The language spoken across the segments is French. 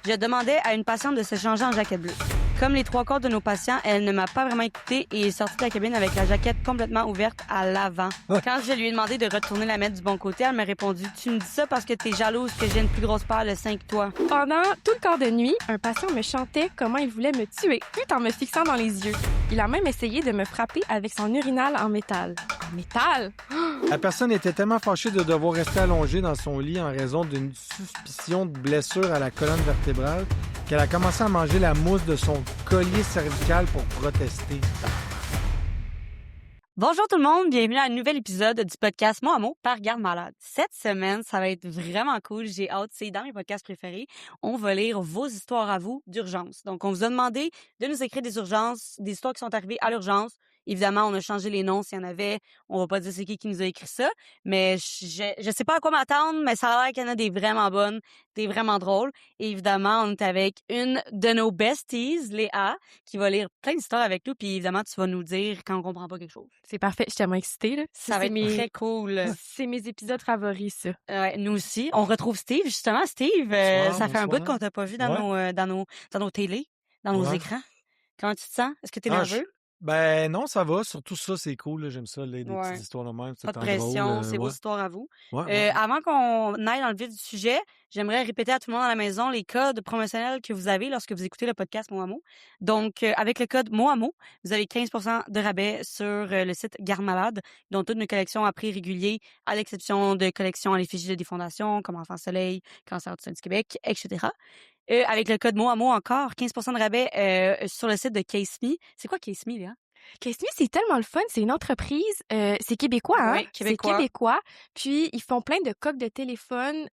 Je demandais à une patiente de se changer en jaquette bleue. Comme les 3/4 de nos patients, elle ne m'a pas vraiment écoutée et est sortie de la cabine avec la jaquette complètement ouverte à l'avant. Quand je lui ai demandé de retourner la mettre du bon côté, elle m'a répondu « Tu me dis ça parce que t'es jalouse que j'ai une plus grosse paire de seins que toi. » Pendant tout le quart de nuit, un patient me chantait comment il voulait me tuer, tout en me fixant dans les yeux. Il a même essayé de me frapper avec son urinal en métal. En métal? La personne était tellement fâchée de devoir rester allongée dans son lit en raison d'une suspicion de blessure à la colonne vertébrale qu'elle a commencé à manger la mousse de son collier cervical pour protester. Bonjour tout le monde, bienvenue à un nouvel épisode du podcast Mot à mot par Garde Malade. Cette semaine, ça va être vraiment cool, j'ai hâte, c'est dans mes podcasts préférés. On va lire vos histoires à vous d'urgence. Donc, on vous a demandé de nous écrire des urgences, des histoires qui sont arrivées à l'urgence. Évidemment, on a changé les noms s'il y en avait. On va pas dire c'est qui nous a écrit ça, mais je sais pas à quoi m'attendre, mais ça a l'air qu'il y en a des vraiment bonnes, des vraiment drôles. Et évidemment, on est avec une de nos besties, Léa, qui va lire plein d'histoires avec nous, puis évidemment, tu vas nous dire quand on comprend pas quelque chose. C'est parfait, je suis tellement excitée. Là. Ça va être très cool. C'est mes épisodes favoris, ça. Nous aussi. On retrouve Steve, justement. Steve, ça fait un bout qu'on t'a pas vu dans nos télés, dans nos écrans. Comment tu te sens? Est-ce que t'es nerveux? Ben non, ça va. Surtout ça, c'est cool. Là. J'aime ça, des petites histoires de même. Pas de pression, drôle, c'est vos histoires à vous. Ouais. Avant qu'on aille dans le vif du sujet, j'aimerais répéter à tout le monde à la maison les codes promotionnels que vous avez lorsque vous écoutez le podcast Mot à mot. Donc, avec le code Mot à mot, vous avez 15% de rabais sur le site Garde Malade, dont toutes nos collections à prix régulier, à l'exception de collections à l'effigie des fondations, comme Enfants Soleil, Cancer du sein du Québec, etc. Avec le code Mot à mot encore, 15% de rabais sur le site de Case Me. C'est quoi Case Me, Léa? Case Me, c'est tellement le fun. C'est une entreprise. C'est québécois, hein? Oui, québécois. C'est québécois. Puis, ils font plein de coques de téléphone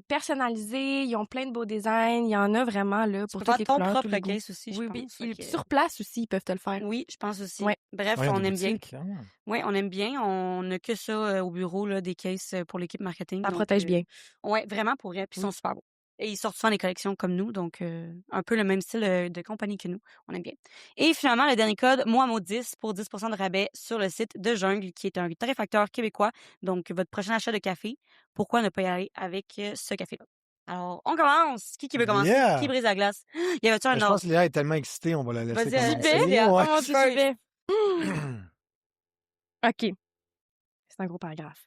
personnalisées. Ils ont plein de beaux designs. Il y en a vraiment là pour toutes les couleurs. Tu peux faire ton propre goûts. case aussi, je pense. Oui. Sur place aussi, ils peuvent te le faire. Oui, je pense aussi. Ouais. Bref, on aime bien. Clairement. Oui, on aime bien. On n'a que ça au bureau, là, des cases pour l'équipe marketing. Ça protège bien. Oui, vraiment pour vrai. Puis ils sont super beaux. Et ils sortent souvent des collections comme nous, donc un peu le même style de compagnie que nous. On aime bien. Et finalement, le dernier code, Mot à mot 10 pour 10% de rabais sur le site de Jungle, qui est un tarifacteur québécois. Donc, votre prochain achat de café, pourquoi ne pas y aller avec ce café-là? Alors, on commence. Qui veut commencer? Yeah. Qui brise la glace? Y avait-tu un Je ordre? pense que Léa est tellement excitée, on va la laisser Vas-y, commencer. Léa. Ouais. Oh mon Dieu, j'y vais. OK. C'est un gros paragraphe.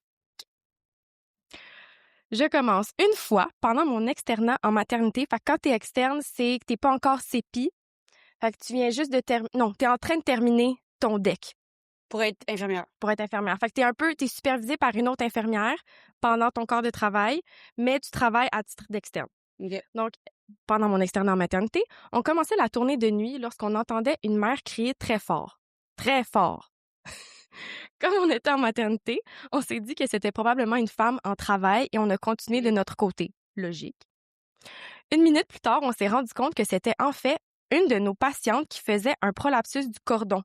Je commence. Une fois, pendant mon externat en maternité, fait que quand t'es externe, c'est que t'es pas encore CEPI. Fait que tu viens juste de Non, t'es en train de terminer ton DEC. Pour être infirmière. Pour être infirmière. Fait que t'es supervisé par une autre infirmière pendant ton corps de travail, mais tu travailles à titre d'externe. Okay. Donc, pendant mon externat en maternité, on commençait la tournée de nuit lorsqu'on entendait une mère crier très fort. Très fort. Comme on était en maternité, on s'est dit que c'était probablement une femme en travail et on a continué de notre côté. Logique. 1 minute plus tard, on s'est rendu compte que c'était en fait une de nos patientes qui faisait un prolapsus du cordon.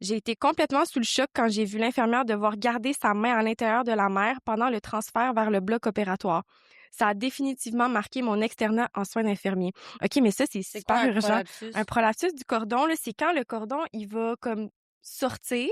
J'ai été complètement sous le choc quand j'ai vu l'infirmière devoir garder sa main à l'intérieur de la mère pendant le transfert vers le bloc opératoire. Ça a définitivement marqué mon externat en soins d'infirmier. OK, mais ça, c'est super urgent. Prolapsus? Un prolapsus du cordon, là, c'est quand le cordon, il va comme sortir,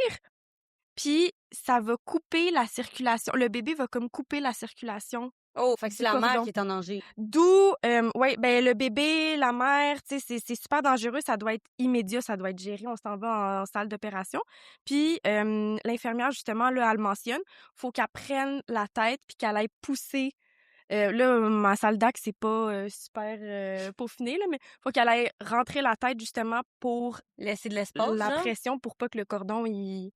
puis ça va couper la circulation. Le bébé va comme couper la circulation. Oh, fait que c'est du la mère cordon. qui est en danger. D'où, le bébé, la mère, tu sais, c'est super dangereux. Ça doit être immédiat, ça doit être géré. On s'en va en salle d'opération. Puis l'infirmière, justement, là, elle mentionne, faut qu'elle prenne la tête puis qu'elle aille pousser. Là, ma salle d'ac, c'est pas super peaufiné, là, mais faut qu'elle aille rentrer la tête, justement, pour laisser de l'espace, la genre? pression pour pas que le cordon, il...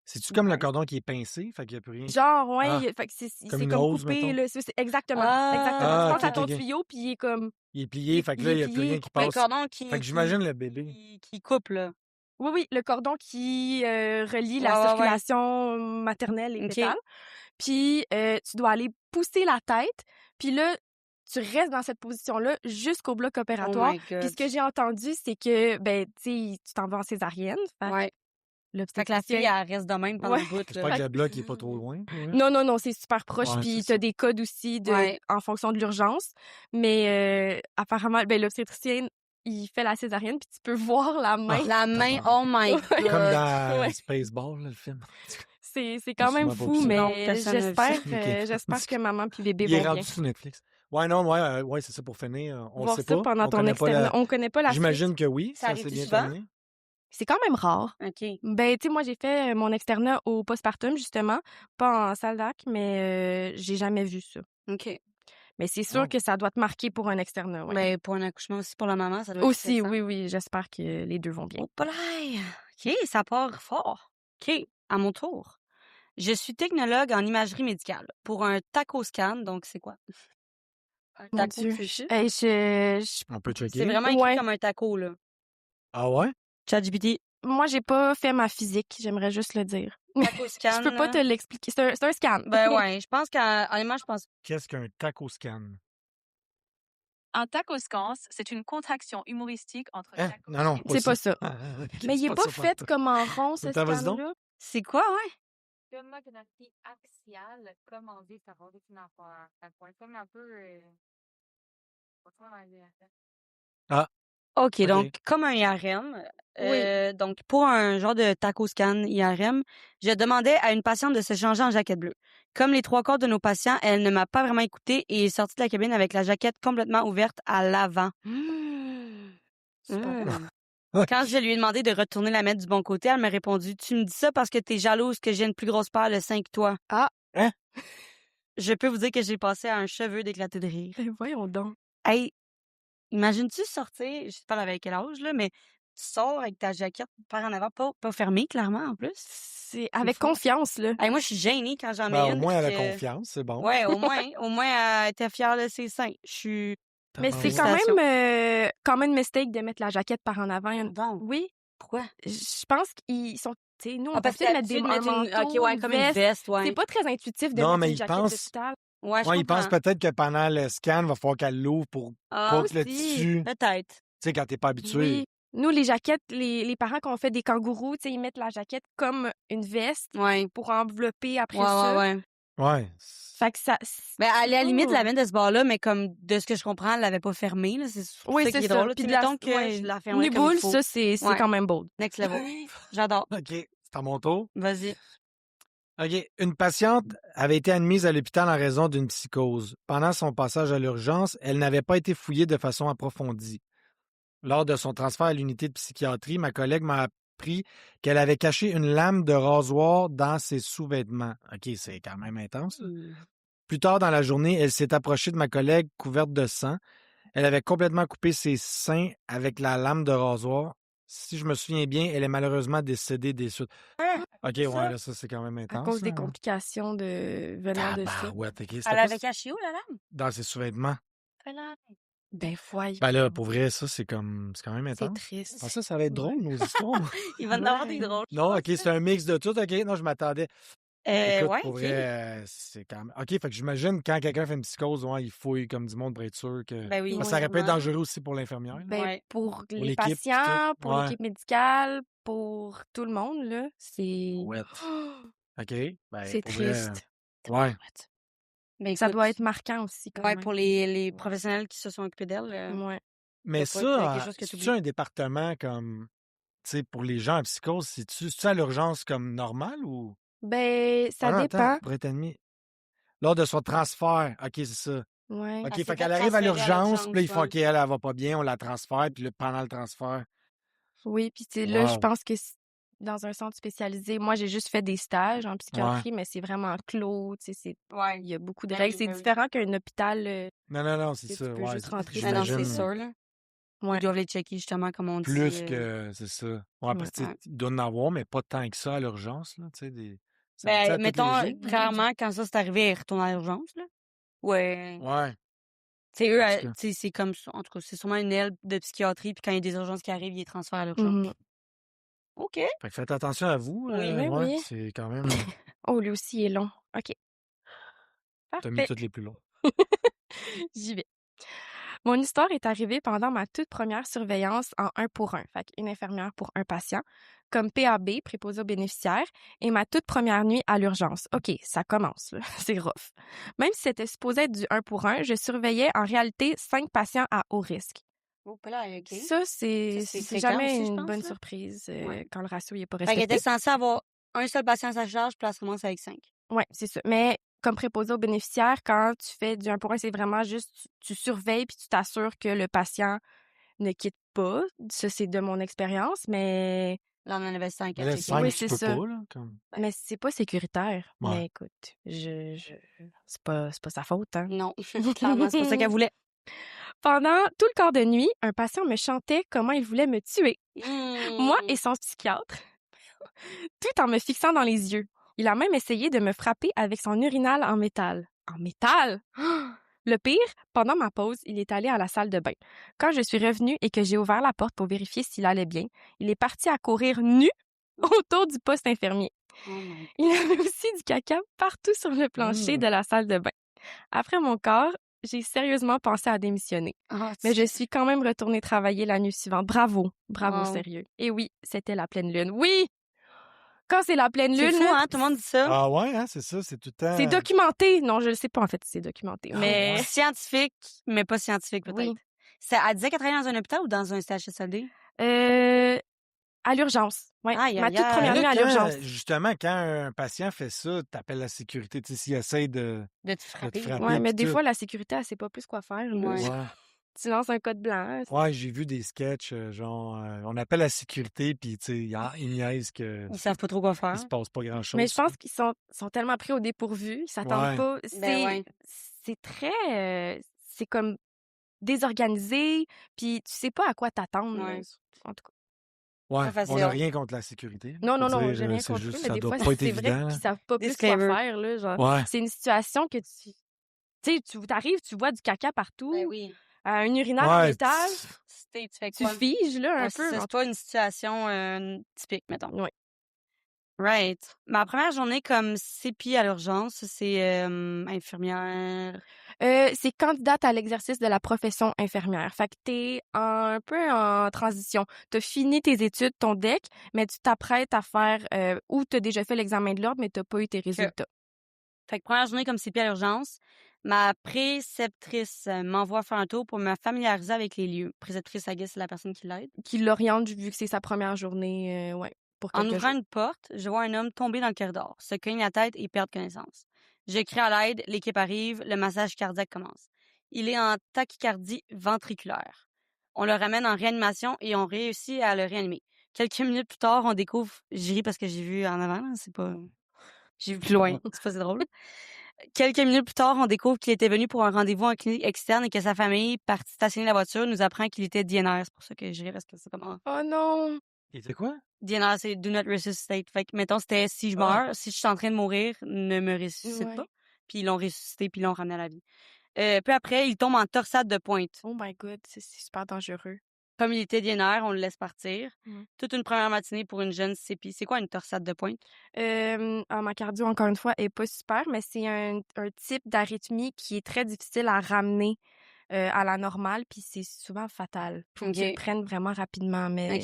C'est-tu comme le cordon qui est pincé, fait qu'il n'y a plus rien? Genre, ouais, Ah, fait que c'est comme une comme hose, coupé, mettons? là. Exactement. Ah, Exactement. ah, Tu penses à ok, ton ok. tuyau, puis il est comme... Il est plié, fait que là, il n'y a plus rien qui Le passe. cordon qui... Fait que j'imagine le bébé. Qui coupe, là. Oui, le cordon qui relie la Ouais, ouais. circulation maternelle et Ok. fétale. Puis, tu dois aller pousser la tête. Puis là, tu restes dans cette position-là jusqu'au bloc Oh opératoire. my God. Puis ce que j'ai entendu, c'est que, tu t'en vas en césarienne. Ouais. Fait que la fille, elle reste de même pendant Ouais. le bout, J'espère là. que le bloc n'est pas trop loin. Ouais. Non, c'est super proche. Ouais, Puis c'est t'as ça. des codes aussi Ouais. en fonction de l'urgence. Mais apparemment, l'obstétricien, il fait la césarienne, puis tu peux voir la main. La main, oh my God. Comme dans Ouais. Spaceball, là, le film. C'est quand même Sûrement pas fou, vu ça. mais Non, personne n'a vu ça. j'espère que maman puis bébé Il est vont rendu bien. sur Netflix. Ouais, non, ouais, c'est ça pour finir. On le Voir sait ça pas. pendant On ton connaît pas externat. la... On connaît pas la suite. J'imagine que oui, Ça ça arrive-tu s'est bien souvent? terminé. C'est quand même rare. OK. Ben, tu sais, moi, j'ai fait mon externat au postpartum, justement, pas en salle d'ac, mais j'ai jamais vu ça. OK. Mais c'est sûr Oh. que ça doit te marquer pour un externat, ouais. Ben, pour un accouchement aussi, pour la maman, ça doit être Aussi, stressant. oui, j'espère que les deux vont bien. Oh, polaille! OK, ça part fort. OK, à mon tour. Je suis technologue en imagerie médicale pour un taco scan. Donc, c'est quoi? Un Mon taco, Dieu. tu sais? Hey, je- On peut C'est checker. vraiment écrit Ouais. comme un taco, là. Ah ouais? ChatGPT, Moi, j'ai pas fait ma physique, j'aimerais juste le dire. taco scan. Je peux pas te là. l'expliquer. C'est un scan. Ben ouais, je pense qu'honnêtement, je pense. Qu'est-ce qu'un taco scan? Un taco scan, c'est une contraction humoristique entre Hein? tacos Non, et C'est pas ça. Ah, ok, Mais il c'est est pas ça fait pantoute. comme en rond, ce Attends, vas-y donc. scan-là. C'est quoi, ouais? tomographie axiale. Comment dire, ça va être une affaire. Ça pourrait être comme un peu. Pas trop dans les affaires. OK, OK. donc comme un IRM. Oui. Donc, pour un genre de taco scan IRM, je demandais à une patiente de se changer en jaquette bleue. Comme les 3/4 de nos patients, elle ne m'a pas vraiment écoutée et est sortie de la cabine avec la jaquette complètement ouverte à l'avant. C'est pas bon. Quand je lui ai demandé de retourner la mettre du bon côté, elle m'a répondu « Tu me dis ça parce que t'es jalouse que j'ai une plus grosse paire de seins que toi. » Ah. Hein? Je peux vous dire que j'ai passé à un cheveu d'éclater de rire. Ben, voyons donc. Hey, imagines-tu sortir, je sais pas avec quel âge, là, mais tu sors avec ta jaquette par en avant, pas fermée, clairement, en plus. C'est avec fort. confiance, là. Hey, moi, je suis gênée quand j'en mets Ben, au une. moins, elle a puis que- confiance, c'est bon. Ouais, au moins, elle était fière de ses seins. Je suis... Mais c'est Félicitations. quand même mistake de mettre la jaquette par en avant. Bon, Oui, pourquoi? je pense qu'ils sont... Tu sais, nous, on Ah, parce peut que mettre d'habitude, un mettre une... manteau, OK, ouais, une comme une veste. veste, ouais. C'est pas très intuitif de Non, mettre mais une ils jaquette pensent- d'hôpital. Ouais, je Ouais, ils comprends. pensent peut-être que pendant le scan, il va falloir qu'elle l'ouvre pour Ah, pas que le aussi. tissu. Tu peut-être. sais, quand t'es pas habitué. Oui. Nous, les jaquettes, les parents, quand on fait des kangourous, tu sais, ils mettent la jaquette comme une veste Ouais, pour envelopper après ouais, ça. ouais. Ouais. Fait que ça... Ben, à la limite, Oh. la veine de ce bord-là, mais comme de ce que je comprends, elle l'avait pas fermée, là. C'est Oui, ça c'est qui est ça. drôle. là. Puis Tu sais, de la- mettons que ouais. je la fermerais Une comme il boule, faut. ça, c'est Ouais. quand même bold. Next level. J'adore. OK, c'est à mon tour. Vas-y. OK. Une patiente avait été admise à l'hôpital en raison d'une psychose. Pendant son passage à l'urgence, elle n'avait pas été fouillée de façon approfondie. Lors de son transfert à l'unité de psychiatrie, ma collègue m'a appris qu'elle avait caché une lame de rasoir dans ses sous-vêtements. OK, c'est quand même intense. là. Plus tard dans la journée, elle s'est approchée de ma collègue couverte de sang. Elle avait complètement coupé ses seins avec la lame de rasoir. Si je me souviens bien, elle est malheureusement décédée des suites. OK, ouais, là, ça, c'est quand même À intense. cause des là. complications venant de ça. Tabarouette, OK. C'était Elle pas avait caché où, la lame? dans ses sous-vêtements. Ben, voyons. Ben là, pour vrai, ça, c'est quand même C'est intense. triste. Ah, ça va être drôle, nos histoires. Il va en avoir Ouais. des drôles. Non, OK, c'est un mix de tout. OK, non, je m'attendais. Écoute, Ouais, pour OK. vrai, c'est quand même... OK, fait que j'imagine, quand quelqu'un fait une psychose, ouais, il fouille comme du monde pour être sûr que... Ben oui. Parce que ça aurait pu être sûrement. dangereux aussi pour l'infirmière. là. Ben, Ouais. pour les l'équipe, puis tout. patients, pour Ouais. l'équipe médicale, pour tout le monde, là, c'est... Ouais. OK, ben C'est pour vrai, triste. ouais. Ben, Ça écoute, doit être marquant aussi, quand ouais, même. pour les professionnels qui se sont occupés d'elle. Ouais. Mais doit pas être quelque ça, chose que c'est-tu t'oublies. un département comme... Tu sais, pour les gens en psychose, c'est-tu à l'urgence comme normal ou... Ben, ça Ah non, dépend. attends, pour être admis. Lors de son transfert, OK, c'est ça. Ouais. OK, Elle fait s'est qu'elle fait arrive à transférer à l'urgence, puis là, ils font l'urgence, OK, elle va pas bien, on la transfère, puis là, pendant le transfert. Oui, puis c'est là, je Wow. pense que dans un centre spécialisé, moi, j'ai juste fait des stages en psychiatrie, mais c'est vraiment clos, tu sais, Ouais. il y a beaucoup de Ben règles. oui, C'est ben oui. différent qu'un hôpital. Non, c'est Tu ça. peux Ouais, juste rentrer Ben non, j'imagine c'est sûr, là. Ouais. Ils doivent les checker, justement, comme on dit. plus que c'est ça. Ouais, parce que Ouais. il doit en avoir, mais pas tant que ça à l'urgence, là, tu sais, ça Ben, à tous les mettons, jours. clairement, quand ça c'est arrivé, elle retourne à l'urgence, là. Ouais. Ouais. Tu sais, eux, En tout cas. tu sais, c'est comme ça. En tout cas, c'est sûrement une aile de psychiatrie, puis quand il y a des urgences qui arrivent, ils les transfèrent à l'urgence. Mhm. OK. Fait que faites attention à vous. Oui, oui, ouais, oui. c'est quand même... Oh, lui aussi est long. OK. T'as mis Parfait. toutes les plus longs. J'y vais. Mon histoire est arrivée pendant ma toute première surveillance en 1 pour 1, fait une infirmière pour un patient, comme PAB, préposé aux bénéficiaires, et ma toute première nuit à l'urgence. OK, ça commence, là. C'est rough. Même si c'était supposé être du 1 pour 1, je surveillais en réalité 5 patients à haut risque. Oh, là, OK. Ça, c'est c'est c'est fréquent jamais aussi, je une pense, bonne là. surprise Ouais. quand le ratio n'est pas Fait qu'elle respecté. était censée avoir un seul patient à sa charge, puis elle se commence avec 5. Oui, c'est ça. Mais comme préposé aux bénéficiaires, quand tu fais du 1 pour 1, c'est vraiment juste, tu surveilles puis tu t'assures que le patient ne quitte pas. Ça, c'est de mon expérience, mais Là, on en avait 5 Mais à là, checker. 5, Oui, tu c'est peux ça. pas, là. Comme... c'est pas sécuritaire. Ouais. Mais écoute, c'est pas sa faute, hein. Non, clairement, c'est pas ça qu'elle voulait. Pendant tout le quart de nuit, un patient me chantait comment il voulait me tuer. Moi et Mmh. son psychiatre, tout en me fixant dans les yeux. Il a même essayé de me frapper avec son urinal en métal. En métal? Le pire, pendant ma pause, il est allé à la salle de bain. Quand je suis revenue et que j'ai ouvert la porte pour vérifier s'il allait bien, il est parti à courir nu autour du poste infirmier. Oh my Il avait aussi du caca partout sur le plancher de la salle de bain. Après mon corps, j'ai sérieusement pensé à démissionner. God. Mais je suis quand même retournée travailler la nuit suivante. Bravo, Wow. sérieux. Et oui, c'était la pleine lune. Oui! Quand c'est la pleine C'est lune, fou, là, hein? Tout le monde dit ça. Ah ouais, hein, c'est ça, c'est tout le temps... c'est documenté. Non, je le sais pas en fait si c'est documenté. Ah Mais ouais. Scientifique, mais pas scientifique, peut-être. Oui. Elle disait qu'elle travaillait dans un hôpital ou dans un CHSLD? À l'urgence. Ouais. Aïe, Ma aïe, toute aïe. première Mais nuit là, à l'urgence. justement, quand un patient fait ça, t'appelles la sécurité, tu sais, s'il essaie de De te te frapper. frapper. Ouais, mais pis des tout. fois, la sécurité, elle sait pas plus quoi faire. Là. Ouais. Ouais. Tu lances un code blanc. Ouais, j'ai vu des sketchs, genre, on appelle la sécurité, puis tu sais, ils niaisent que Ils savent pas trop quoi faire. il se passe pas grand-chose. Mais je pense qu'ils sont tellement pris au dépourvu, ils s'attendent Ouais. pas. Ben ouais. C'est très... c'est comme désorganisé, puis tu sais pas à quoi t'attendre. là. Ouais. En tout cas. Ouais, Pas facile. on n'a rien contre la sécurité. Non, Faut non, non, dire, j'ai rien c'est contre juste, eux, mais ça des doit fois, pas être c'est vrai évident. qu'ils savent pas plus Disclaimer. quoi faire. Là, genre. Ouais. C'est une situation que tu sais, tu t'arrives, tu vois du caca partout, Ben oui. un urinal en Ouais, métal, Tu fais tu quoi? figes là un Ouais, peu. c'est pas une situation typique, mettons. Ouais. Right. Ma première journée comme CPI à l'urgence, c'est infirmière. C'est candidate à l'exercice de la profession infirmière. Fait que t'es un peu en transition. T'as fini tes études, ton DEC, mais tu t'apprêtes à faire ou t'as déjà fait l'examen de l'ordre, mais t'as pas eu tes résultats. Fait que première journée comme CPI à l'urgence, ma préceptrice m'envoie faire un tour pour me familiariser avec les lieux. Préceptrice, I guess, c'est la personne qui l'aide. Qui l'oriente vu que c'est sa première journée, ouais, pour En quelques ouvrant jours. une porte, je vois un homme tomber dans le corridor, se cogner la tête et perdre connaissance. Je crie à l'aide, l'équipe arrive, le massage cardiaque commence. Il est en tachycardie ventriculaire. On le ramène en réanimation et on réussit à le réanimer. Quelques minutes plus tard, on découvre... J'ai ri parce que j'ai vu en avant, là, c'est pas... J'ai vu plus loin, c'est pas si drôle. Quelques minutes plus tard, on découvre qu'il était venu pour un rendez-vous en clinique externe et que sa famille, partie stationner la voiture, nous apprend qu'il était DNR. C'est pour ça que je ris parce que c'est comme... Oh non! Il était quoi? DNR, c'est Do Not Resuscitate. Fait que, mettons, c'était si je Ah. meurs, si je suis en train de mourir, ne me ressuscite Ouais. pas. Puis ils l'ont ressuscité, puis ils l'ont ramené à la vie. Peu après, il tombe en torsade de pointe. Oh my god, c'est super dangereux. Comme il était DNR, on le laisse partir. Mm. Toute une première matinée pour une jeune CPI. C'est quoi une torsade de pointe? Ma cardio, encore une fois, est pas super, mais c'est un type d'arythmie qui est très difficile à ramener à la normale, puis c'est souvent fatal. Faut que tu le prennes vraiment rapidement, mais...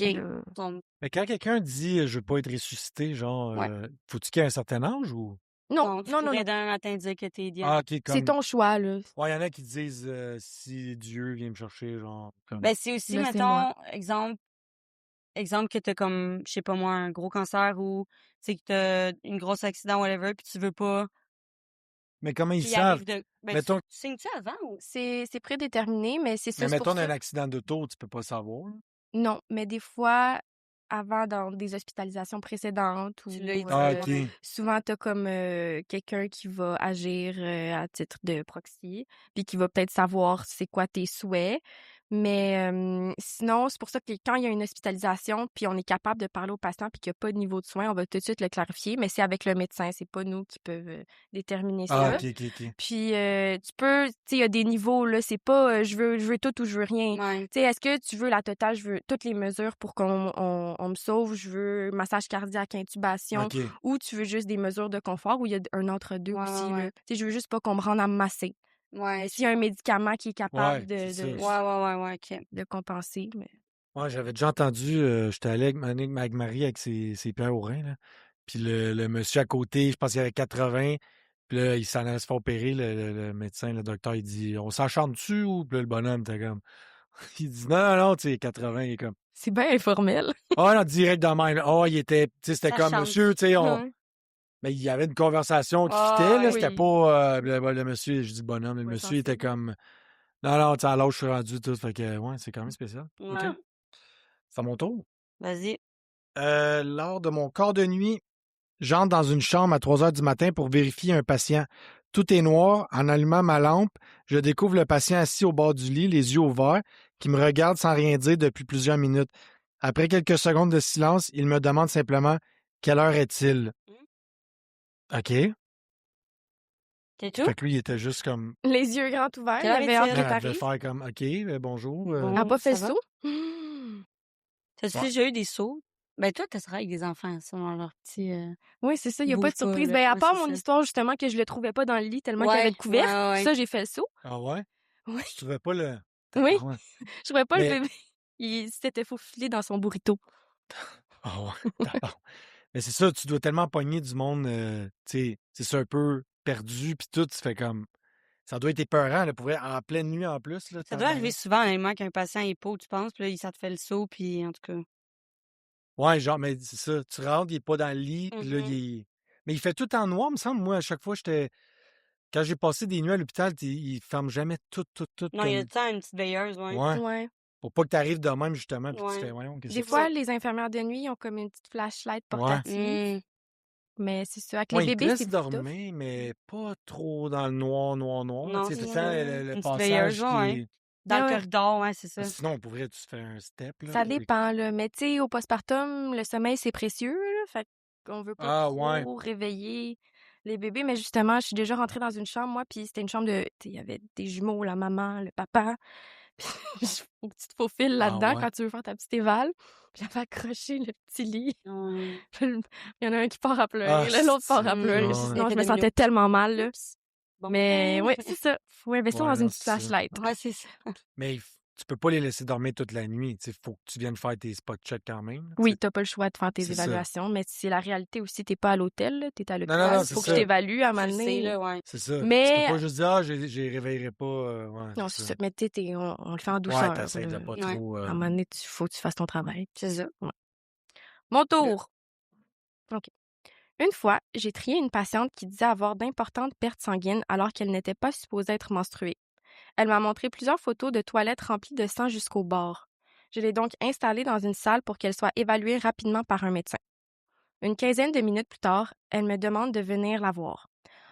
OK. Mais quand quelqu'un dit je veux pas être ressuscité, genre, Ouais. faut-tu qu'il ait un certain âge ou? Non, tu non, non, pourrais non. d'un matin dire que t'es DNR. Ah, ok, comme. C'est ton choix, là. Ouais, il y en a qui disent si Dieu vient me chercher, genre. Comme... Ben, c'est aussi, Là, c'est mettons, moi. exemple que t'as comme, je sais pas moi, un gros cancer ou, tu sais, que t'as une grosse accident, whatever, puis tu veux pas Mais comment ils qu'il savent? arrive de... Ben, Mettons- tu signes-tu avant ou... C'est prédéterminé, mais c'est ça. Mais c'est pour mettons ça. un accident d'auto, tu peux pas savoir. Là. Non, mais des fois, avant, dans des hospitalisations précédentes, ou Tu l'as dit. Ah, ok. souvent, t'as comme quelqu'un qui va agir à titre de proxy, puis qui va peut-être savoir c'est quoi tes souhaits. Mais sinon, c'est pour ça que quand il y a une hospitalisation, puis on est capable de parler au patient, puis qu'il n'y a pas de niveau de soins, on va tout de suite le clarifier, mais c'est avec le médecin, c'est pas nous qui peuvent déterminer ça. Ah, ok. Puis tu peux, tu sais, il y a des niveaux, là, c'est pas je veux tout ou je veux rien. Ouais. Tu sais, est-ce que tu veux la totale, je veux toutes les mesures pour qu'on on me sauve, je veux massage cardiaque, intubation, Ok. ou tu veux juste des mesures de confort, où il y a un entre-deux Ouais, aussi, ouais. là. Tu sais, je veux juste pas qu'on me rende à me masser. Ouais. S'il y a un médicament qui est capable Ouais, c'est de, ça. Ouais, OK. de compenser, mais... Ouais, j'avais déjà entendu, j'étais allé avec Marie avec ses pierres au rein, là. Puis le monsieur à côté, je pense qu'il avait 80. Puis là, il s'en allait se faire opérer, le médecin, le docteur, il dit on s'acharne dessus ou? Puis là, le bonhomme était comme. Il dit non, tu sais, 80, il est comme. C'est bien informel. Ah non, direct dans le même. Oh, il était. Tu sais, c'était comme S'acharne. monsieur, tu sais, on. Ouais. Mais il y avait une conversation qui Ah, fitait, là. ouais. C'était Oui. pas le monsieur, je dis bonhomme, mais le Ouais, monsieur était sensible. comme non, non, tu sais, à l'âge, je suis rendu, tout. Fait que, ouais, c'est quand même spécial. OK. Ouais. C'est à mon tour. Vas-y. Lors de mon quart de nuit, j'entre dans une chambre à 3 heures du matin pour vérifier un patient. Tout est noir. En allumant ma lampe, je découvre le patient assis au bord du lit, les yeux ouverts, qui me regarde sans rien dire depuis plusieurs minutes. Après quelques secondes de silence, il me demande simplement « Quelle heure est-il? » OK. C'est tout? Fait que lui, il était juste comme... Les yeux grands ouverts, Quelle il heure avait hâte est-il? que Elle devait t'arrives. faire comme « OK, bonjour. Elle Bon, a pas fait ça le va? saut? T'as-tu Ouais. déjà eu des sauts? Ben, toi, tu travailles avec des enfants, selon leur petit, Oui, c'est ça, il ils y a pas bougent de pas, surprise. là. Ben, à Ouais, part c'est mon ça. histoire, justement, que je le trouvais pas dans le lit tellement qu'il y avait Ouais, de couvercle. ouais. Ça, j'ai fait le saut. Ah ouais? Oui. Tu trouvais pas le... Oui. Tabarouette. Je trouvais pas le Mais... bébé. Il s'était faufilé dans son burrito. Ah ouais, tabarouette. Mais c'est ça, tu dois tellement pogner du monde, tu sais, c'est ça, un peu perdu, puis tout, tu fais comme... Ça doit être épeurant, là, pour vrai, en pleine nuit en plus, là, Ça doit arriver tabarouette. souvent, honnêtement, qu'un patient est pas où tu penses, puis là, ça te fait le saut, puis en tout cas. Ouais, genre, mais c'est ça, tu rentres, il est pas dans le lit, puis là, Mhm. il est... Mais il fait tout en noir, me semble. Moi, à chaque fois, j'étais... Quand j'ai passé des nuits à l'hôpital, il ferme jamais tout Non, il y a comme... tout le temps une petite veilleuse, ouais. Ouais, Ouais. pour pas que t'arrives de même, justement, puis tu Ouais. fais, voyons, qu'est-ce Des que fois, c'est? les infirmières de nuit ont comme une petite flashlight Ouais. portative. Hmm. Mais c'est ça. Avec les Ouais, il te bébés, laisse c'est plus tough. dormir, mais pas trop dans le noir, là. Non, Tu sais, c'est tout le ça. temps, le Une petite passage veilleuse, qui ouais. est... Dans le Ouais. corridor, ouais, c'est ça. Sinon, pour vrai, tu te fais un step, là. Ça puis- dépend, là. Mais tu sais, au postpartum, le sommeil, c'est précieux, là. Fait qu'on veut pas Ah, trop ouais. réveiller les bébés. Mais justement, je suis déjà rentrée dans une chambre, moi, puis c'était une chambre de... Tu sais, il y avait des jumeaux, la maman, le papa. Puis faut que tu te faufiles Ah, là-dedans ouais. quand tu veux faire ta petite éval. Puis j'avais accroché le petit lit. Ouais. Puis il y en a un qui part à pleurer, Ah, là, l'autre part à c'est- pleurer. ouais. Sinon, je Effet me sentais domino. tellement mal, là. Oups. Bon. Mais oui, c'est ça. Faut investir Ouais, dans non, une petite c'est ça. flashlight. Ouais, c'est ça. Mais tu peux pas les laisser dormir toute la nuit. Il faut que tu viennes faire tes spot checks quand même. Oui, t'as pas le choix de faire tes C'est ça. évaluations, mais c'est la réalité aussi. T'es pas à l'hôtel, là, t'es à Non, l'hôpital. non, Il c'est faut que ça. je t'évalue à un Tu moment le sais, donné. là, ouais. C'est ça. Tu peux Mais pas juste dire, ah, je les réveillerai pas. Ouais, non, c'est ça. Mais tu sais, on le fait en Ouais, douceur. t'essaies de là. pas Ouais. trop. À un moment donné, faut que tu fasses ton travail. C'est ça. Ouais. Mon tour. OK. Une fois, j'ai trié une patiente qui disait avoir d'importantes pertes sanguines alors qu'elle n'était pas supposée être menstruée. Elle m'a montré plusieurs photos de toilettes remplies de sang jusqu'au bord. Je l'ai donc installée dans une salle pour qu'elle soit évaluée rapidement par un médecin. Une quinzaine de minutes plus tard, elle me demande de venir la voir.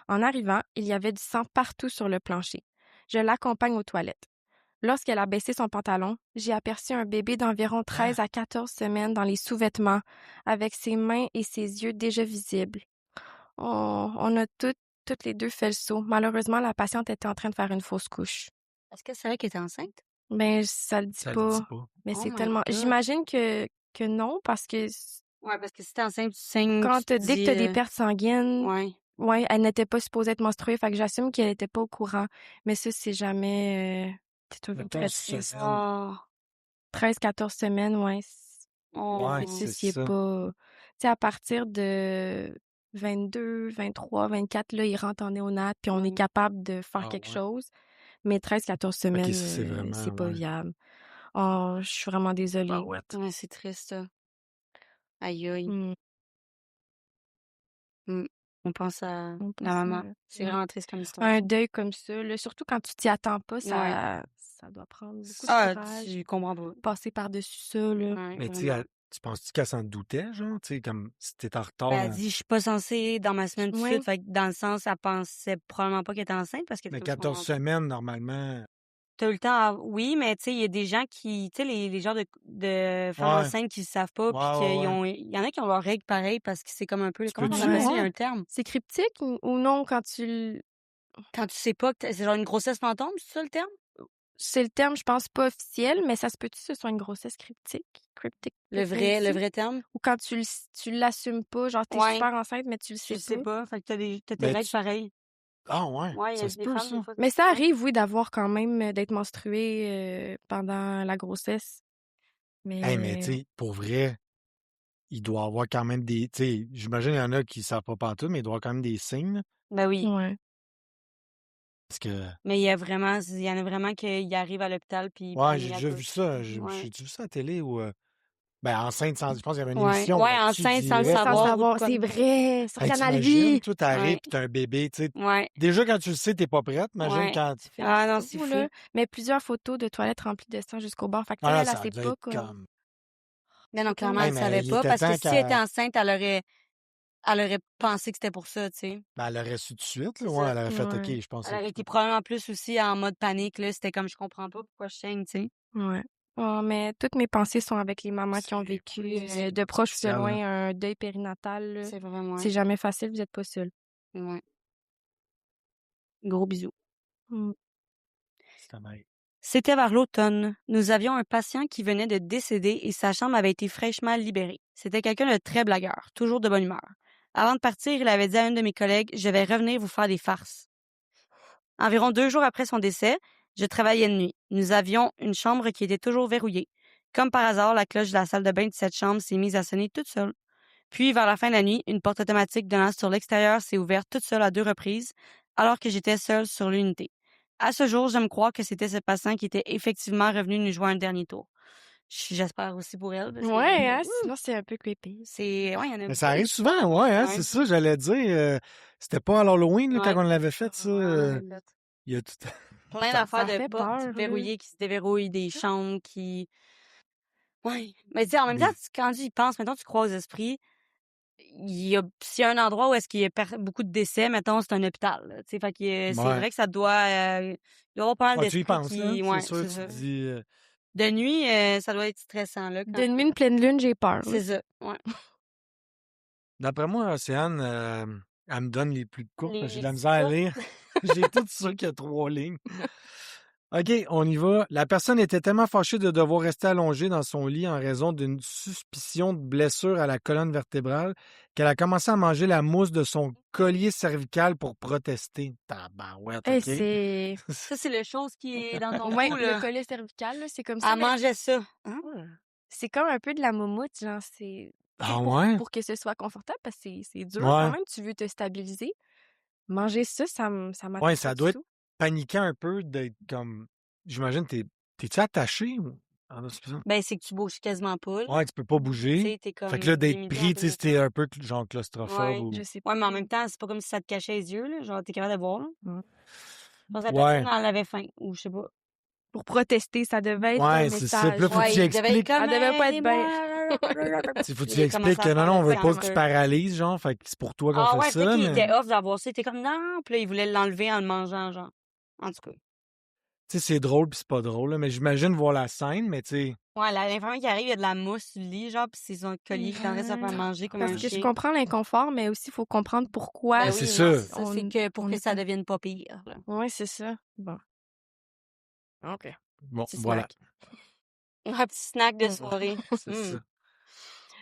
En arrivant, il y avait du sang partout sur le plancher. Je l'accompagne aux toilettes. Lorsqu'elle a baissé son pantalon, j'ai aperçu un bébé d'environ 13 à 14 semaines dans les sous-vêtements, avec ses mains et ses yeux déjà visibles. On a toutes les deux fait le saut. Malheureusement, la patiente était en train de faire une fausse couche. Est-ce que c'est vrai qu'elle était enceinte? Ben, ça le dit Ça le pas. dit pas. Mais Oh c'est my tellement... God. J'imagine que non, parce que Ouais, parce que si t'es enceinte, tu saignes. quand tu te dès que dis, t'as des pertes sanguines, Ouais. ouais, elle n'était pas supposée être menstruée, fait que j'assume qu'elle était pas au courant. Mais ça, c'est jamais... c'est toujours très 14 triste. semaines. Oh. 13-14 semaines, ouais. Oh. Ouais, Le c'est fœtus, il est ça. pas... Tu sais, à partir de 22, 23, 24, là, il rentre en néonat, puis on est Ouais. capable de faire Ah, quelque ouais. chose. Mais 13-14 Ok, semaines, ça, c'est vraiment. c'est pas Ouais. viable. Oh, je suis vraiment désolée. Barouette. Ouais, c'est triste, ça. Aïe, aïe. Mm. On pense à On la pense maman. à- C'est ouais. vraiment triste comme histoire. Un deuil comme ça, là, surtout quand tu t'y attends pas, Ouais. ça doit prendre beaucoup de Ah, courage. tu comprends pas. Passer par-dessus ça, là. Ouais, Mais tu sais, vraiment. tu penses-tu qu'elle s'en doutait, genre? Tu sais, comme si t'étais en retard. Ben, elle dit, je suis pas censée dans ma semaine de Ouais. suite. Fait que dans le sens, elle pensait probablement pas qu'elle était enceinte parce qu'elle Mais était 14 semaines, normalement. T'as eu le temps Oui, mais tu sais, il y a des gens qui, tu sais, les genres de femmes Ouais. enceintes qui le savent pas, puis Ouais, ouais, qu'ils ouais. ont, il y en a qui ont leurs règles pareilles parce que c'est comme un peu, Tu comment on peux-tu? appelle ça? Il y a Ouais. un terme. C'est cryptique ou non quand Quand tu sais pas que c'est genre une grossesse fantôme, c'est ça le terme? C'est le terme, je pense, pas officiel, mais ça se peut-tu que ce soit une grossesse cryptique? Cryptic Le pregnancy? vrai terme? Ou quand tu l'assumes pas, genre t'es Ouais. super enceinte, mais tu le Tu sais le sais pas. pas. Fait que t'as tes Ben, règles pareilles. Ah, ouais. Ouais, il y Ça a se des peut, femmes, ça. des fois. Mais ça Ouais. arrive, oui, d'avoir quand même, d'être menstruée pendant la grossesse. Hey, mais tu Mais sais, pour vrai, il doit avoir quand même des. Tu sais, j'imagine qu'il y en a qui savent pas pantoute, mais il doit y avoir quand même des signes. Ben oui. ouais. Parce que. Mais il y en a vraiment qui arrivent à l'hôpital puis ils Ouais, prennent j'ai les déjà vu accouches. ça. Ouais. J'ai vu ça à la télé où. Ben, enceinte, je pense qu'il y avait une Ouais, émission. ouais, là-dessus enceinte sans le direct. Sans savoir. savoir, Comme- c'est vrai, sur Hey, Canal t'imagines, Vie. toi, t'arrives Ouais. pis t'as un bébé, tu sais. Ouais. Déjà, quand tu le sais, t'es pas prête. Imagine Ouais. quand... Tu fais Ah la non, c'est photo, fou. là. Mais plusieurs photos de toilettes remplies de sang jusqu'au bord. Fait que, tu sais, Ah, elle, ça elle sait doit pas être comme... comme... Mais non, C'est clairement, comme- Hey, elle mais savait il pas. était Parce que temps si elle était qu'elle... enceinte, elle aurait pensé que c'était pour ça, tu sais. Ben, elle aurait su tout de suite, là. C'est Ouais, ça. elle aurait fait, Ouais. OK, je pense Elle aurait que... été probablement plus aussi en mode panique, là. C'était comme, je comprends pas pourquoi je saigne, tu sais. Ouais. Oh, mais toutes mes pensées sont avec les mamans qui ont vécu de proche ou de spécial, loin un deuil périnatal. Là. C'est vraiment... C'est jamais facile, vous êtes pas seul. Ouais. Gros bisous. C'est ta mère. C'était vers l'automne. Nous avions un patient qui venait de décéder et sa chambre avait été fraîchement libérée. C'était quelqu'un de très blagueur, toujours de bonne humeur. Avant de partir, il avait dit à une de mes collègues « Je vais revenir vous faire des farces ». Environ 2 jours après son décès, je travaillais de nuit. Nous avions une chambre qui était toujours verrouillée. Comme par hasard, la cloche de la salle de bain de cette chambre s'est mise à sonner toute seule. Puis, vers la fin de la nuit, une porte automatique donnant sur l'extérieur s'est ouverte toute seule à 2 reprises, alors que j'étais seule sur l'unité. À ce jour, j'aime croire que c'était ce patient qui était effectivement revenu nous jouer un dernier tour. J'espère aussi pour elle. Parce que, Ouais, hein, sinon c'est un peu creepy. c'est... Ouais, il y en a Mais ça arrive souvent, ouais, hein, Ouais. c'est ça, j'allais dire. C'était pas à l'Halloween, là, Ouais. quand on l'avait fait, ça. Il y a tout... plein Ça d'affaires fait de portes peur, là. verrouillées qui se déverrouillent, des chambres qui... Ouais. Mais tu sais, en même temps, quand tu y penses, mettons, tu crois aux esprits, s'il y a un endroit où est-ce qu'il y a beaucoup de décès, mettons, c'est un hôpital. Là, tu sais, fait que c'est Ouais. vrai que ça doit... il doit y avoir pas mal Ouais, tu y d'esprits penses, qui... là. Ouais, C'est sûr, c'est tu ça. te dis... De nuit, ça doit être stressant, là. De nuit, une pleine lune, j'ai peur. C'est ça, ouais. D'après moi, Océane, elle me donne les plus courtes, parce que j'ai de la Les misère à courtes. lire. J'ai tout ça qui a 3 lignes. OK, on y va. La personne était tellement fâchée de devoir rester allongée dans son lit en raison d'une suspicion de blessure à la colonne vertébrale qu'elle a commencé à manger la mousse de son collier cervical pour protester. Tabarouette, Hey, OK? c'est... Ça, c'est la chose qui est dans ton Ouais, cou, le là. collier cervical, là, c'est comme ça. Elle mais mangeait ça. Hein? c'est comme un peu de la moumoute, genre, c'est... Ah pour, ouais? pour que ce soit confortable, parce que c'est dur Ouais. quand même, tu veux te stabiliser. Manger ça, ça m'attend Ouais, pas ça du doit être tout. paniquant un peu d'être comme... J'imagine, t'es-tu attaché? Ah, non, c'est pas ça. Ben, c'est que tu bouges quasiment pas, là. Ouais, tu peux pas Tu bouger. sais, t'es comme Fait que là, d'être limité en pris, tu sais, termes de c'était temps. un peu genre claustrophobe Ouais. ou... Je sais pas. Ouais, mais en même temps, c'est pas comme si ça te cachait les yeux, là. Genre, t'es capable de voir, là. Ouais. Je pense que la Ouais. personne, elle avait faim, ou je sais pas. Pour protester, ça devait être un Ouais, c'est ça. message. Puis là, faut que Ouais, tu il devait être expliques. comme, Elle devait pas être aidez-moi. Il faut que Il tu a commencé expliques à que non, faire non, on le veut pas que cancer. tu paralyses, genre. Fait que c'est pour toi qu'on Ah fait ouais, ça. peut-être qu'il Mais... était off d'avoir ça. Il était comme, non. Puis là, il voulait l'enlever en le mangeant, genre. En tout cas. Tu sais, c'est drôle puis c'est pas drôle, là, mais j'imagine voir la scène, mais tu sais... Ouais, l'infirmière qui arrive, il y a de la mousse sur le lit, genre, pis c'est son collier qui est en train de se faire manger comme Parce un que je chien. comprends l'inconfort, mais aussi, il faut comprendre pourquoi. Ben Ben, oui, c'est non, sûr. ça, c'est que pour on que est ça pas- devienne pas pire, là. Ouais, c'est ça. Bon. OK. Bon, Petit voilà. snack. Un petit snack de Mm. soirée. C'est ça.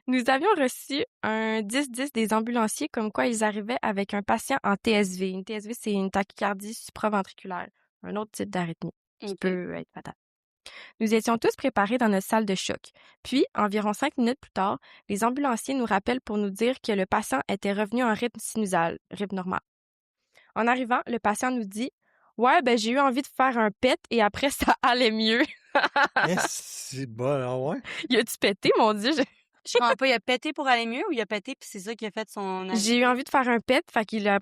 Nous avions reçu un 10-10 des ambulanciers comme quoi ils arrivaient avec un patient en TSV. Une TSV, c'est une tachycardie supraventriculaire, un autre type d'arythmie qui Ok. peut être fatale. Nous étions tous préparés dans notre salle de choc. Puis, environ 5 minutes plus tard, les ambulanciers nous rappellent pour nous dire que le patient était revenu en rythme sinusal, rythme normal. En arrivant, le patient nous dit « Ouais, ben j'ai eu envie de faire un pet et après ça allait mieux. Eh, c'est bon, ah ouais? » Il a-tu pété, mon Dieu? Je comprends pas, il a pété pour aller mieux ou il a pété puis c'est ça qui a fait son... J'ai eu envie de faire un pet, fait qu'il a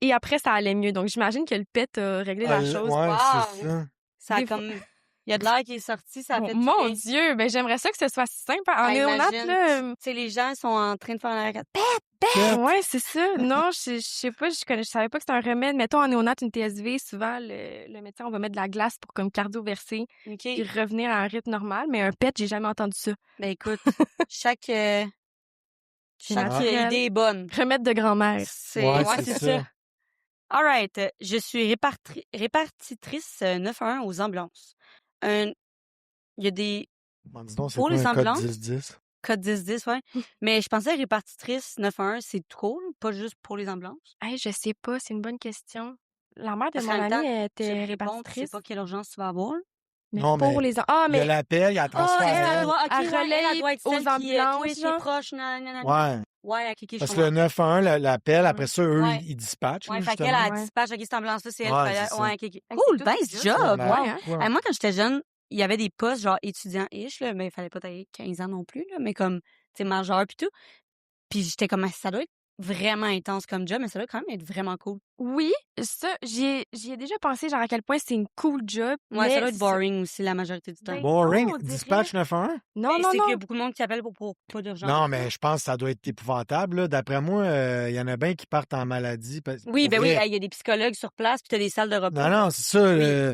et après ça allait mieux. Donc j'imagine que le pet a réglé la chose. Ouais, Wow. c'est ça. Ça a Des fois- comme... Il y a de l'air qui est sorti, ça a fait... Mon du bien. Dieu, ben j'aimerais ça que ce soit simple. En Ah, néonate, imagine, là. Tu sais, les gens sont en train de faire un arrêt. Ouais, c'est ça. Non, je sais pas, je savais pas que c'était un remède. Mettons en néonate, une TSV, souvent, le médecin, on va mettre de la glace pour comme cardio-verser OK. et revenir à un rythme normal. Mais un pet, j'ai jamais entendu ça. Ben écoute, chaque naturel. idée est bonne. Remède de grand-mère. Ouais, Ouais, c'est c'est ça. ça. All right. Je suis répartitrice 911 aux ambulances. Il y a des Bon, dis donc, c'est Pour quoi les un code ambulances? 10-10? codes 10-10, ouais. Mais je pensais répartitrice 911, c'est tout cool, pas juste pour les ambulances. Hey, je sais pas, c'est une bonne question. La mère de Parce mon qu'en même amie temps, elle Tu était réponds, tu sais répartitrice. pas quelle urgence tu vas avoir. Mais Non, pour mais les... Ah, Il y a mais... l'appel, il y a le transfert. elle doit- ok, elle ouais, elle relaye doit être aux celle qui, ambulances, toi, qui est genre. proche, nanana. Ouais. Ouais, ok, je Parce que comprends. le 911, l'appel, après ça, eux, Ouais. ils dispatchent. Ouais, là, fait qu'elle justement. a Ouais. dispatch, ok, cette ambulance-là, c'est elle. Ouais, qui c'est fait- ça. Ouais, ok. Hey, Cool, c'est tout nice juste, job, Ben, wow. Ouais, hein? ouais. Moi, quand j'étais jeune, il y avait des postes genre étudiants-ish, là, mais il fallait pas tailler 15 ans non plus, là, mais comme, tu sais, majeur puis tout. Puis j'étais comme, ça doit être vraiment intense comme job, mais ça doit quand même être vraiment cool. Oui, ça, j'y ai déjà pensé, genre à quel point c'est une cool job, Ouais, ça mais doit être boring aussi la majorité du temps. Ben, Boring. non, on dirait- Dispatch 911? Non, Mais non, c'est non. qu'il y a beaucoup de monde qui appelle pour pas d'urgence. Non, mais je pense que ça doit être épouvantable. Là. D'après moi, il y en a bien qui partent en maladie. Oui, Pour ben oui, vrai. il y a des psychologues sur place, puis t'as des salles de repos. Non, non, c'est ça. Oui.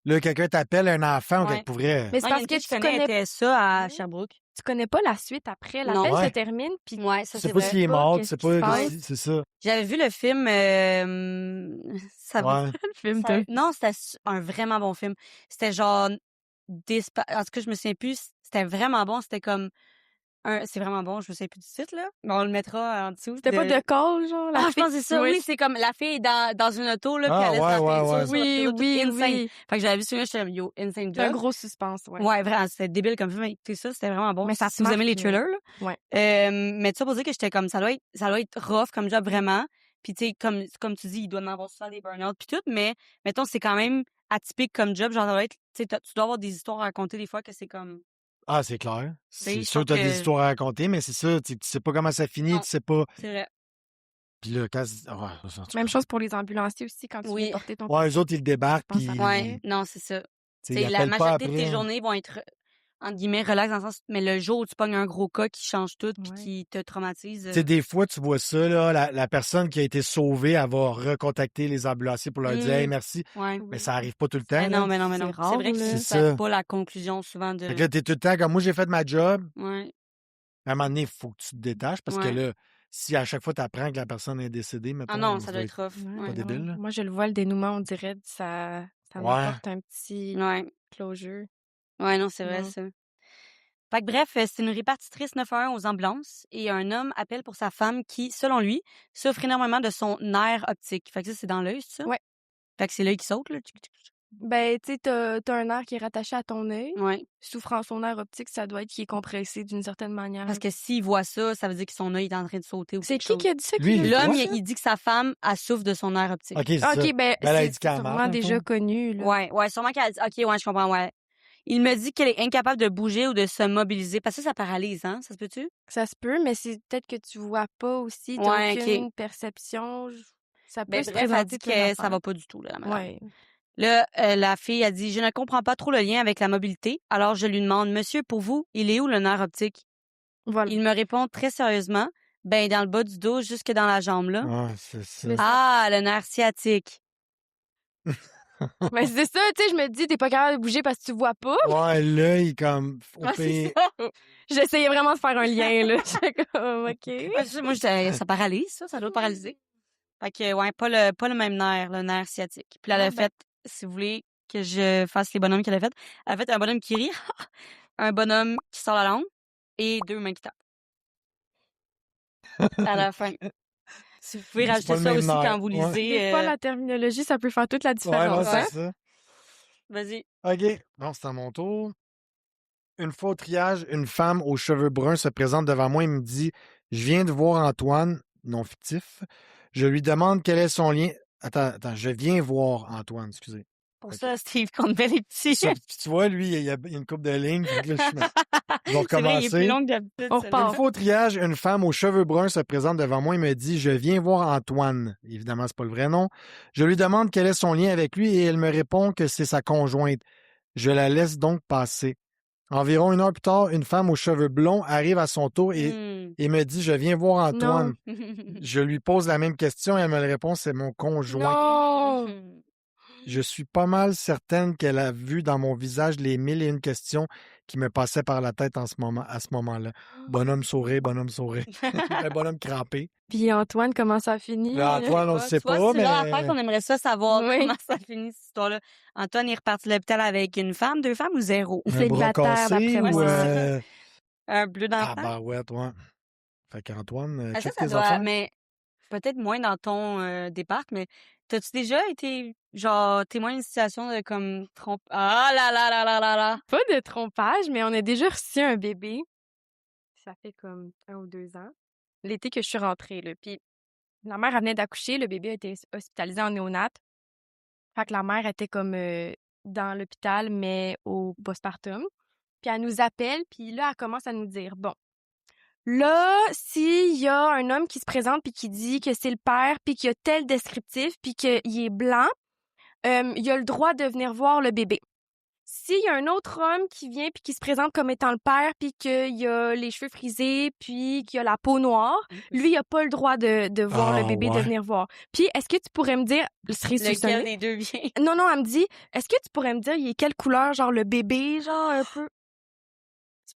Là, quelqu'un t'appelle un enfant ou Ouais. quelque pour vrai. Mais c'est Non, il y a parce une que fille que je connais, était ça à Sherbrooke. tu connais pas la suite après. Non. L'appel Ouais. se termine, puis Ouais, ça Tu sais c'est pas vrai. s'il est pas mort, tu qu'est-ce sais qui se pas. passe. C'est ça. J'avais vu le film. Ça Ouais. le film, ça- toi. Non, c'était un vraiment bon film. C'était genre. En tout cas, je me souviens plus. C'était vraiment bon. C'était comme. C'est vraiment bon, je me souviens plus du titre, là. Mais on le mettra en dessous. C'était pas de call, genre, la Ah, je fille? pense que c'est ça. Oui. Oui, c'est comme la fille est dans une auto, là, puis Ah, elle laisse ouais, la ouais, peinture ouais. sur Oui, l'autoroute, oui, tout insane. oui. Fait que j'avais vu celui-là, j'étais comme, yo, insane C'est un job. gros suspense, ouais. Ouais, vraiment, c'était débile comme film. Écoutez ça, c'était vraiment bon. Mais ça si te vous aimez marque, les thrillers, là. ouais. Mais tout ça pour dire que j'étais comme, ça doit être rough comme job, vraiment. Puis, tu sais, comme tu dis, il doit en avoir souvent des burn-out puis tout, mais, mettons, c'est quand même atypique comme job. Genre, ça doit être, tu sais, tu dois avoir des histoires à raconter des fois que c'est comme. Ah, c'est clair. sais, C'est je sûr que trouve tu as des que- histoires à raconter, mais c'est ça. Tu sais pas comment ça finit, Non. tu sais pas. C'est vrai. Puis là, quand. Ouais, en tout cas. Même chose pour les ambulanciers aussi, quand tu Oui. viens porter ton Ouais, eux autres, ils débarquent, Je pense puis. à- Ouais, non, c'est ça. Tu sais, Tu sais, ils la appellent pas majorité de tes après. journées vont être, entre guillemets, relax dans le sens, mais le jour où tu pognes un gros cas qui change tout puis Ouais. qui te traumatise. Tu sais, des fois, tu vois ça, là, la personne qui a été sauvée, elle va recontacter les ambulanciers pour leur dire Mm. Hey, merci. Ouais. Mais ça arrive pas tout le temps. Mais non, là. mais non, mais C'est non. rare, C'est vrai que là. c'est C'est ça. pas la conclusion souvent de. Fait que là, t'es tout le temps comme moi, j'ai fait ma job. Ouais. À un moment donné, il faut que tu te détaches parce que Ouais. là, si à chaque fois tu apprends que la personne est décédée, mettons, Ah non, ça doit être rough. Ouais, Ouais. pas débile, non. là. Moi, je le vois, le dénouement, on dirait, ça Ouais. m'apporte un petit Ouais. closure. Ouais, non, c'est vrai, Non. ça. Fait que bref, c'est une répartitrice 911 aux ambulances et un homme appelle pour sa femme qui, selon lui, souffre énormément de son nerf optique. Fait que ça, c'est dans l'œil, c'est ça? Ouais. Fait que c'est l'œil qui saute, là. Ben, tu sais, t'as un nerf qui est rattaché à ton œil. Ouais. Souffrance au nerf optique, ça doit être qui est compressé d'une certaine manière. Parce que s'il voit ça, ça veut dire que son œil est en train de sauter ou C'est quelque qui chose. a dit ça? Lui, il L'homme, voit ça? il dit que sa femme, elle souffre de son nerf optique. OK, c'est ça. OK, ben, Ben, elle a c'est dit qu'elle a sûrement mal, déjà mettons. connu, là. Ouais, sûrement qu'elle a dit, OK, ouais, je comprends, ouais. Il me dit qu'elle est incapable de bouger ou de se mobiliser. Parce que ça paralyse, hein? Ça se peut-tu? Ça se peut, mais c'est peut-être que tu vois pas aussi, t'as Ouais, aucune OK. perception. Ça peut Ben, se bref, elle présenter dit plein que ça d'affaires. va pas du tout, là, la madame. Ouais. Là, la fille a dit, je ne comprends pas trop le lien avec la mobilité. Alors, je lui demande, monsieur, pour vous, il est où le nerf optique? Voilà. Il me répond très sérieusement, ben, dans le bas du dos, jusque dans la jambe, là. Ouais, c'est ça. Mais Ah, le nerf sciatique. Mais c'est ça, tu sais, je me dis, t'es pas capable de bouger parce que tu vois pas. Ouais, l'œil, comme. au Ouais, c'est pire- ça. J'essayais vraiment de faire un lien, là. J'étais comme, OK. Ouais, moi, ça paralyse, ça doit paralyser. Fait que, ouais, pas le même nerf, le nerf sciatique. Puis là, elle a Ah, ben. fait, si vous voulez que je fasse les bonhommes qu'elle a fait, elle a fait un bonhomme qui rit, un bonhomme qui sort la langue et 2 mains qui tapent. À la fin. Si vous pouvez C'est rajouter pas le ça même aussi nerf. quand vous Ouais. lisez. Des fois, la terminologie, ça peut faire toute la Ouais, non, différence. hein? c'est ça. Vas-y. OK. Bon, c'est à mon tour. Une fois au triage, une femme aux cheveux bruns se présente devant moi et me dit Je viens de voir Antoine, non fictif. Je lui demande quel est son lien. Attends, je viens voir Antoine, excusez. Pour Ok. ça, Steve Convey est petit. Ça, puis tu vois, lui, il y a une coupe de lignes. Fait que là, je vais C'est vrai, il est plus recommencer. long que d'habitude. On celui-là. repart. Une fois au triage, une femme aux cheveux bruns se présente devant moi et me dit Je viens voir Antoine. Évidemment, c'est pas le vrai nom. Je lui demande quel est son lien avec lui et elle me répond que c'est sa conjointe. Je la laisse donc passer. Environ 1 heure plus tard, une femme aux cheveux blonds arrive à son tour et me dit Je viens voir Antoine. Non. Je lui pose la même question et elle me répond C'est mon conjoint. Non! Je suis pas mal certaine qu'elle a vu dans mon visage les 1001 questions qui me passaient par la tête à ce moment-là. Bonhomme sourire, un bonhomme crampé. Puis Antoine, comment ça finit? Là, Antoine, on ne sait Tu vois, pas, c'est là, mais. l'affaire qu'on aimerait ça savoir Oui. comment ça finit, cette histoire-là. Antoine est reparti de l'hôpital avec une femme, 2 femmes ou 0? Un bras Célibataire, cassé d'après ou. moi. Un bleu dans Ah, bah ouais, toi. Fait qu'Antoine, ça, check ça tes doit, affaires. mais peut-être moins dans ton départ, mais t'as-tu déjà été, genre, témoin d'une situation de comme trompe... Ah là là là là là là! Pas de trompage, mais on a déjà reçu un bébé. Ça fait comme 1 ou 2 ans. L'été que je suis rentrée, là. Puis la mère, elle venait d'accoucher. Le bébé a été hospitalisé en néonat. Fait que la mère était comme dans l'hôpital, mais au postpartum. Puis elle nous appelle, puis là, elle commence à nous dire, bon, là, s'il y a un homme qui se présente puis qui dit que c'est le père, puis qu'il y a tel descriptif, puis qu'il est blanc, il a le droit de venir voir le bébé. S'il y a un autre homme qui vient puis qui se présente comme étant le père, puis qu'il a les cheveux frisés, puis qu'il a la peau noire, lui, il a pas le droit de voir le bébé, de venir voir. Puis, est-ce que tu pourrais me dire... Lequel des deux vient? Non, elle me dit, est-ce que tu pourrais me dire, il est quelle couleur, genre le bébé, genre un peu...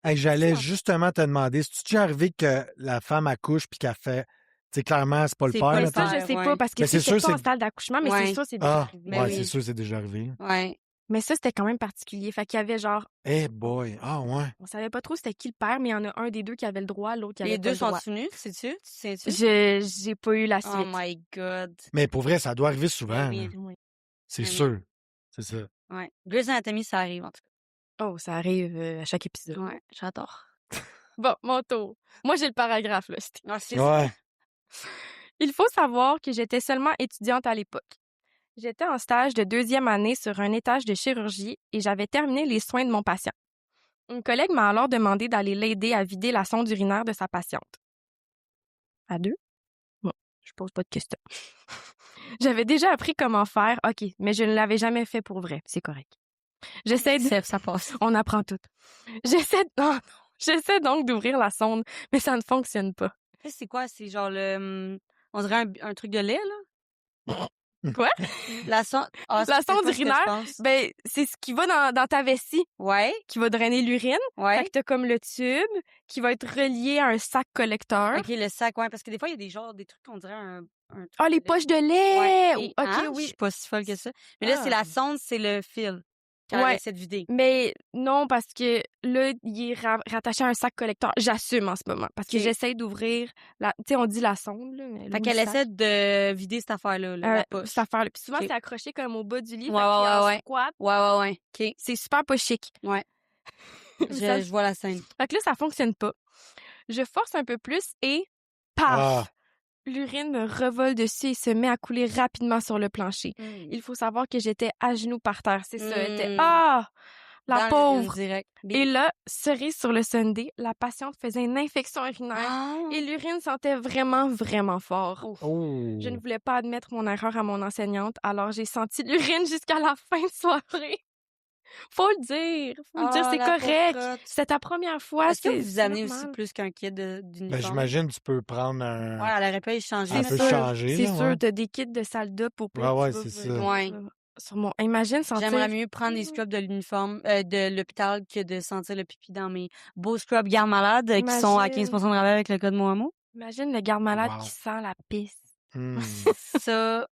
Hey, j'allais justement te demander, c'est-tu déjà arrivé que la femme accouche puis qu'elle fait... Tu sais, clairement, c'est pas le C'est père. pas le là, père. Ça, je sais ouais. pas, parce que Mais c'est c'était sûr, pas en c'est- salle d'accouchement, mais Ouais. c'est sûr, c'est déjà Ah, arrivé. Ben ouais, oui. c'est sûr, c'est déjà arrivé. Ouais. Mais ça, c'était quand même particulier. Fait qu'il y avait genre... Eh boy, ah ouais. On savait pas trop c'était qui le père, mais il y en a un des deux qui avait le droit, l'autre qui avait Les pas deux le droit. sont venus, sais-tu? Tu sais-tu? J'ai pas eu la suite. Oh my God. Mais pour vrai, ça doit arriver souvent. Ben oui. là. Oui. C'est Ben oui. sûr. C'est ça. Ouais. Grey's Anatomy, ça arrive, en tout Oh, ça arrive à chaque épisode. cas. Ouais, j'adore. Bon, mon tour. Moi, j'ai le paragraphe, là. Ah, c'est Ouais. Il faut savoir que j'étais seulement étudiante à l'époque. J'étais en stage de 2e année sur un étage de chirurgie et j'avais terminé les soins de mon patient. Une collègue m'a alors demandé d'aller l'aider à vider la sonde urinaire de sa patiente. À deux? Bon, je pose pas de questions. J'avais déjà appris comment faire, OK, mais je ne l'avais jamais fait pour vrai. C'est correct. J'essaie de... Ça passe. On apprend tout. J'essaie J'essaie donc d'ouvrir la sonde, mais ça ne fonctionne pas. C'est quoi? C'est genre le... On dirait un truc de lait, là? Quoi? La sonde... Ah, La c'est peut-être sonde pas ce que je urinaire? pense. Ben, c'est ce qui va dans ta vessie, Ouais, qui va drainer l'urine. Fait ouais. que t'as comme le tube qui va être relié à un sac collecteur. OK, le sac, ouais, parce que des fois, il y a des trucs qu'on dirait un truc Ah, les de lait. poches de lait! Ouais. OK, Et, hein? Je oui. suis pas si folle que ça. Mais là, c'est Ah. la sonde, c'est le fil qu'elle Ouais. essaie de vider. Mais non, parce que là, il est rattaché à un sac collecteur. J'assume en ce moment. Parce que Ok. j'essaie d'ouvrir la... Tu sais, on dit la sonde, là. Mais Fait là, qu'elle le sac. essaie de vider cette affaire-là, là, la poche. Cette affaire-là. Puis souvent, Ok. c'est accroché comme au bas du lit. Ouais, fait qu'il est en ouais. squat. Ouais. OK. C'est super pas chic. Ouais. Ça- Je vois la scène. Fait que là, ça fonctionne pas. Je force un peu plus et paf! Ah. L'urine me revole dessus et se met à couler rapidement sur le plancher. Il faut savoir que j'étais à genoux par terre. C'est ça. Elle était... Mm. Ah! La Dans l'urine pauvre! direct. Et là, cerise sur le sundae, la patiente faisait une infection urinaire Ah! et l'urine sentait vraiment, vraiment fort. Oh. Je ne voulais pas admettre mon erreur à mon enseignante, alors j'ai senti l'urine jusqu'à la fin de soirée. Faut le dire, c'est la correct. pauvrotte. C'est ta première fois. Est-ce que c'est- vous c'est amenez aussi normal. plus qu'un kit d'uniforme? Ben, j'imagine que tu peux prendre un... Ouais, elle aurait pas échangé. Elle C'est peut sûr, changer, c'est là, sûr, ouais. t'as des kits de salle d'op pour Ouais, ouais, c'est ça. Ouais. Sur mon... Imagine sentir... J'aimerais mieux prendre des scrubs de l'uniforme de l'hôpital que de sentir le pipi dans mes beaux scrubs garde malade qui sont à Imagine. 15% de rabais avec le code Moamo. Imagine le garde-malade Wow. qui sent la pisse. Hmm. Ça,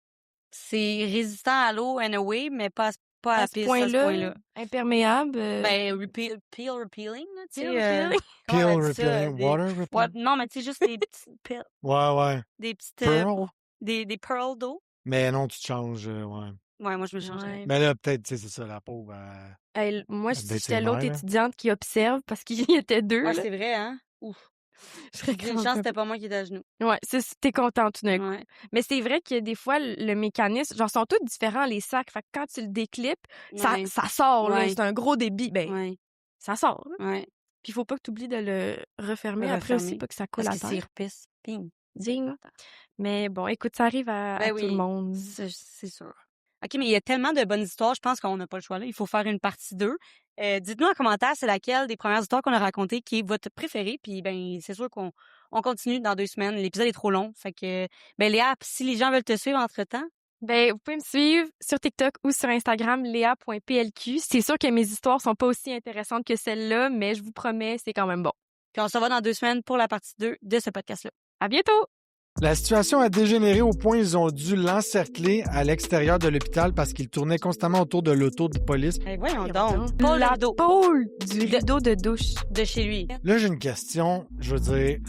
c'est résistant à l'eau anyway, mais pas à la À ce pisse à ce point-là, point-là. imperméable. Ben, peel repealing, là, tu sais. Peel repealing? Peel comment on dit ça, repealing, des- water Ouais, repealing. non, mais tu sais, juste des petites peel, Ouais. des petites... Pearl. des pearls d'eau. Mais non, tu te changes, ouais. Ouais, moi, je me changerais. Ouais. Mais là, peut-être, tu sais, c'est ça, la pauvre. Hey, moi, Ça devait être j'étais l'autre sévère, là. étudiante qui observe parce qu'il y était deux. Ouais, là. c'est vrai, hein? Ouf. Je serais J'ai une comme- chance, c'était pas moi qui étais à genoux. Ouais, t'es contente tout d'un coup. Ouais. Mais c'est vrai que des fois, le mécanisme, genre, sont tous différents, les sacs. Fait que quand tu le déclips, Ouais. ça sort, là. Ouais. C'est un gros débit. Ben, Ouais. ça sort, là. Ouais. Puis il faut pas que tu oublies de le refermer Le après aussi, refermer. pas que ça coule Parce à que terre. s'il repisse, ping. Ding. Mais bon, écoute, ça arrive à Ben tout le oui. monde. C'est sûr. OK, mais il y a tellement de bonnes histoires, je pense qu'on n'a pas le choix là. Il faut faire une partie 2. Dites-nous en commentaire c'est laquelle des premières histoires qu'on a racontées qui est votre préférée. Puis ben c'est sûr qu'on continue dans 2 semaines. L'épisode est trop long. Fait que ben Léa, si les gens veulent te suivre entre-temps, Ben, vous pouvez me suivre sur TikTok ou sur Instagram, léa.plq. C'est sûr que mes histoires sont pas aussi intéressantes que celles-là, mais je vous promets, c'est quand même bon. puis on se revoit dans 2 semaines pour la partie 2 de ce podcast-là. À bientôt! La situation a dégénéré au point où ils ont dû l'encercler à l'extérieur de l'hôpital parce qu'il tournait constamment autour de l'auto de police. Voyons Voyons donc. Paul la Rideau pôle du rideau de douche. de chez lui. Là, j'ai une question. Je veux dire,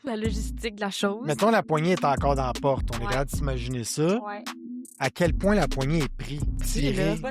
La logistique de la chose. mettons la poignée est encore dans la porte. On est Ouais. capable d'imaginer ça. Ouais. À quel point la poignée est prise, tirée. là.